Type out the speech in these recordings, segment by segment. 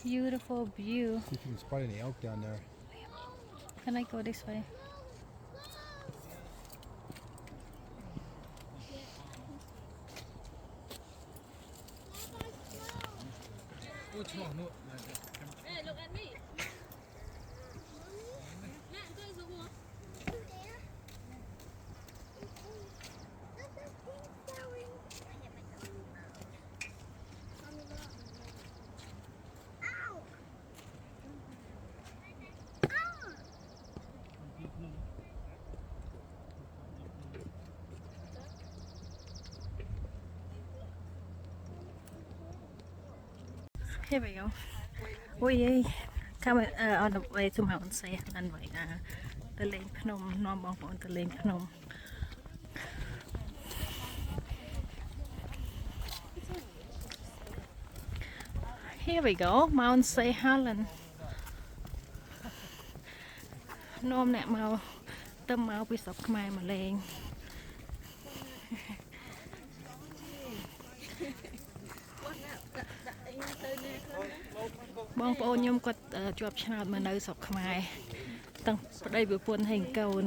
Beautiful view. See if you can spot any elk down there. Can I go this way? Hey, look at me. Here we go. We coming on the way to Mount Say and right now. The lane Phnom, normal on the lane Phnom. Here we go, Mount Say Helen. Nom nè màu tâm màu bị sọc mai mà lên. បងប្អូនខ្ញុំគាត់ជាប់ឆ្នោតមកនៅស្រុកខ្មែរតាំងប្តីប្រពន្ធហើយកូន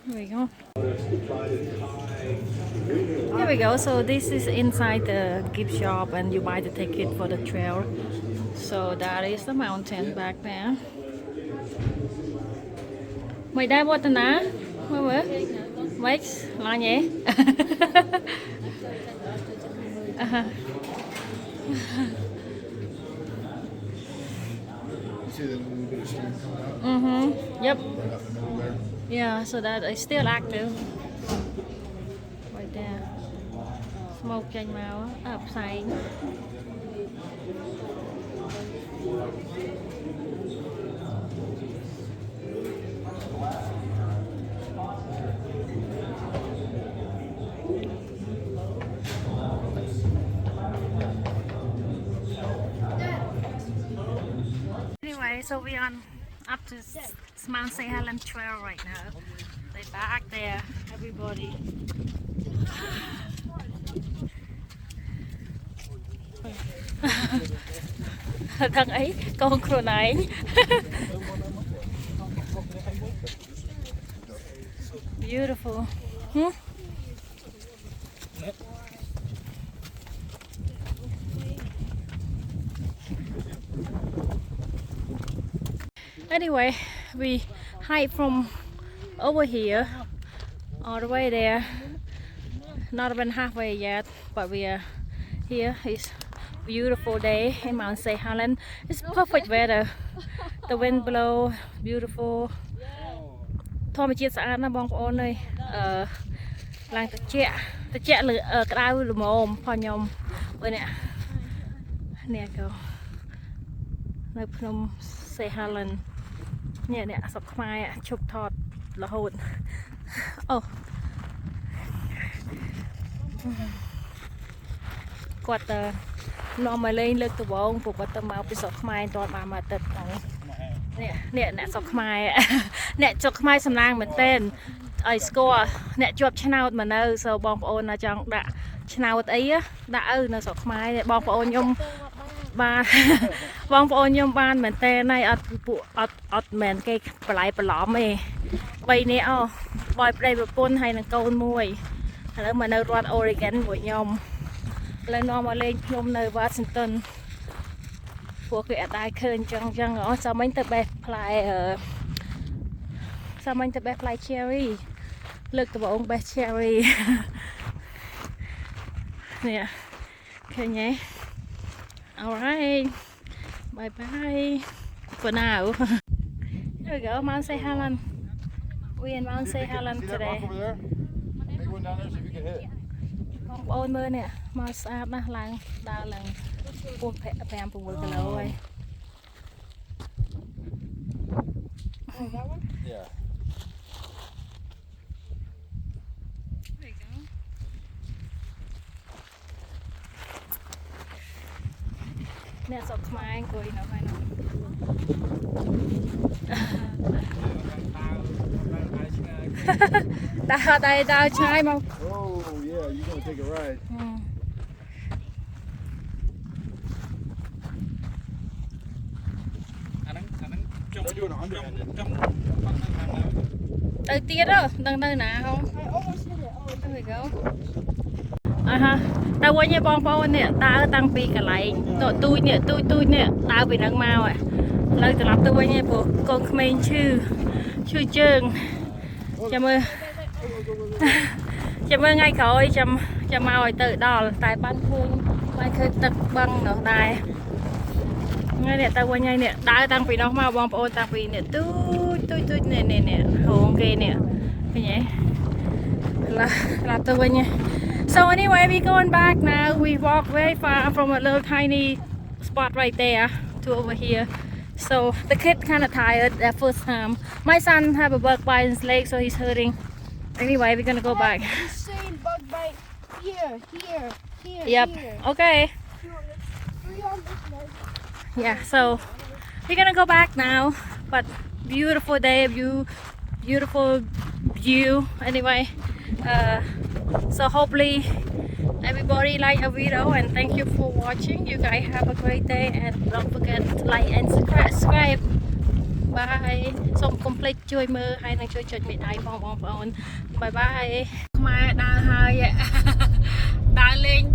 Here we go. Here we go. So this is inside the gift shop and you buy the ticket for the trail. So that is the mountain back there. Mày đai bột nè, mày bữa, mấy là nhỉ? Yep. Yeah, so that is still active. Right there. Smoke chanh màu ấp xay. Anyway, so we on up to Mount St. Helen Trail right now. They back there, everybody. Thằng ấy, con khổ này. Beautiful. Anyway, we hike from over here all the way there. Not even halfway yet, but we are here. It's beautiful day in Mount St. Helen. It's perfect weather. The wind blow, beautiful. ធម្មជាតិស្អាតណាស់បងប្អូនអើយឡើងត្រជាក់ក្តៅល្មមផងខ្ញុំមើលនេះកោនៅភ្នំ St. Helen នេះស្រុកខ្មែរឈប់ថតរហូតអូគាត់នាំមកលេងលើកដំបូងព្រោះគាត់ទៅមកពីស្រុកខ្មែរតបានមកទឹកហ្នឹងនេះអ្នកស្រុកខ្មែរអ្នកស្រុកខ្មែរសំឡាងមែនទែនឲ្យស្គាល់អ្នកជាប់ឆ្នោតមកនៅសូបងប្អូនចង់ដាក់ឆ្នោតអីដាក់នៅស្រុកខ្មែរបងប្អូនខ្ញុំបានបងប្អូនខ្ញុំបានមែនតើណៃអត់ពួកអត់មែនគេបន្លែបន្លំទេ3នាក់បយប្តីប្រពន្ធហើយនឹងកូនមួយឥឡូវមកនៅរដ្ឋ Oregon មួយខ្ញុំឥឡូវនាំមកលេងខ្ញុំនៅ Washington ពួកគេអត់ដែរឃើញចឹងសាមញ្ញទៅបេះផ្លែcherry លើកដំបូងបេះ cherry នេះឃើញទេ Alright, bye bye for now. Here we go, Mount St. Helen. We're in Mount St. Helen today. Big one down there, see if you can hit it. បងប្អូនមើលនេះមកស្អាតណាស់ឡើងដើរឡើងពោះ5-6 គីឡូហើយ Yeah. Nè sọc mai cười nó phải nó đào trái mà. Oh, yeah, you're gonna take a ride. They're doing 100-handed. Từ tiết đó, đang nơi nào không? There we go. Ha, tao quay nha bong bóng nè, tao tăng pi cả lại, tôi nè, tao bị nắng mau à, lời từ lắm tao quay nha bộ, con comment chưa chừng, chăm ơi ngay khỏi chăm mau rồi tự đò tại ban khơi tật băng nó đài, ngay nè tao quay nha nè, tao tăng pi nó mau bong bóng tăng pi nè, tôi nè, hồn ghê nè, cái nhỉ, là tao quay nha. So anyway, we going back now. We walk very far from a little tiny spot right there to over here. So the kid kind of tired that first time. My son have a bug bite in his leg, so he's hurting. Anyway, we're gonna go back. He's saying bug bite here. Yep. Here. Okay. 3 on this leg. Yeah. So we're gonna go back now. But beautiful day, beautiful view. Anyway. So hopefully everybody like our video and thank you for watching. You guys have a great day and don't forget to like and subscribe. Bye. Xong complete chui mơ hay năng chui chụp miệng ai phong on. Bye bye. Mai đa hơi vậy. Đa lên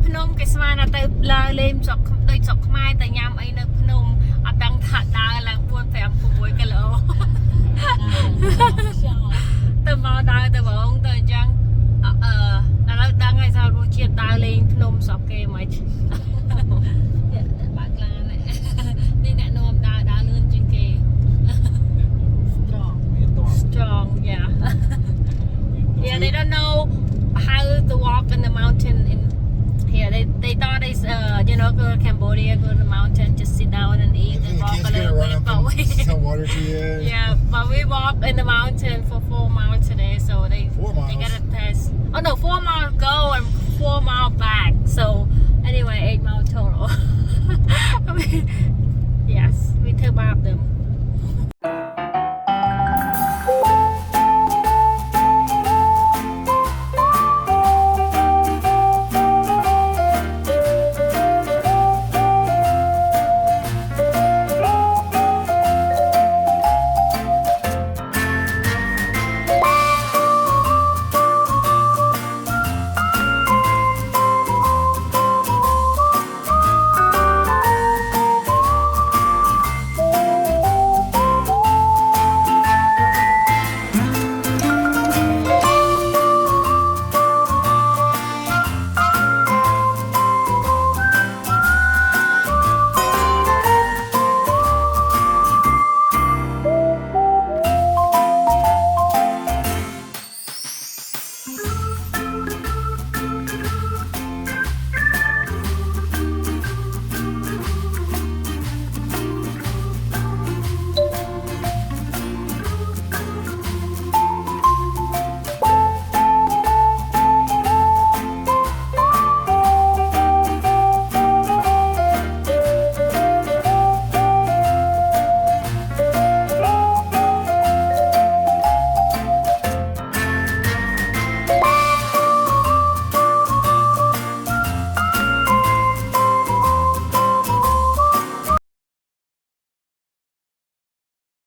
Phnom cái smart là tới la lên dọc tới dọc mai tới nhâm ấy nơi Phnom. Ở đằng thạch đa là buôn phèm phục vụ cái lỗ. Từ mò đào từ bóng từ chăng là đang ngày sau rồi chia đào lên Phnom sọc kê mày bạc là này đi nè nôm đào lên trên kê strong yeah yeah they don't know how to walk in the mountain in here they thought it's you know go to Cambodia go to the mountain just sit down and eat and walk a little bit but we water to you. yeah, but we walked in the mountain for 4 miles today, so they 4 miles? they got a test. Oh no, 4 miles go and 4 miles back. So anyway, 8 miles total. I mean, yes, we took them.